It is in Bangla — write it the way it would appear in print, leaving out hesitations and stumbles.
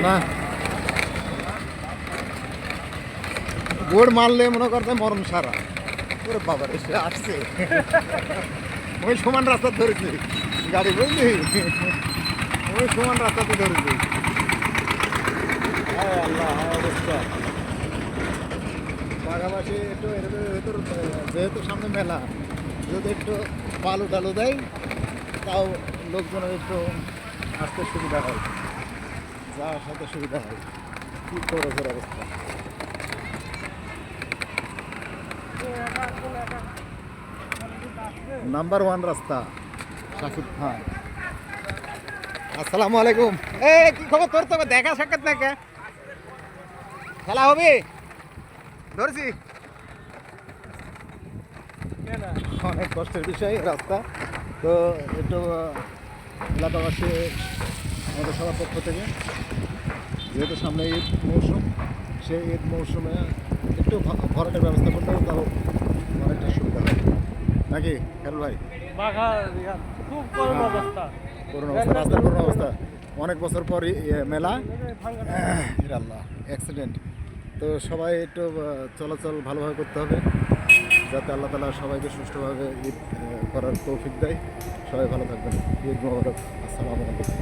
না বোর্ড মারলে মনে করতে মরণ সারা ওরে বাবার এসে আসছে ওই সমান রাস্তা ধরেছি গাড়ি বুঝলি ওই সমান রাস্তাতে ধরেছি আল্লাহ অবস্থা পাশাপাশি একটু এর ভেতর যেহেতু সামনে মেলা যদি একটু বালু টালু দেয় তাও লোকজনের একটু আসতে সুবিধা হয় যাওয়ার সাথে সুবিধা হয় কী খরচের অবস্থা নাম্বার 1 রাস্তা শাকিব খান আসসালামু আলাইকুম এ কি খবর তোর তো দেখা সাক্ষাৎ না কে খেলা হবে ধরছি অনেক কষ্টের বিষয় রাস্তা তো একটু এলাকাবাসী আমাদের সবার পক্ষ থেকে যেহেতু সামনে ঈদ মৌসুম সেই ঈদ মৌসুমে একটু ভরাটের ব্যবস্থা করতে হবে তাও অনেকটা সুবিধা হয় নাকি খেয়াল ভাই খুব করুণ অবস্থা করোনা অবস্থা রাস্তার করোনা অবস্থা অনেক বছর পর মেলা আল্লাহ অ্যাক্সিডেন্ট তো সবাই একটু চলাচল ভালোভাবে করতে হবে যাতে আল্লাহ তাআলা সবাইকে সুষ্ঠুভাবে ঈদ করার তৌফিক দেয় সবাই ভালো থাকবেন ঈদ মোবারক আসসালামু আলাইকুম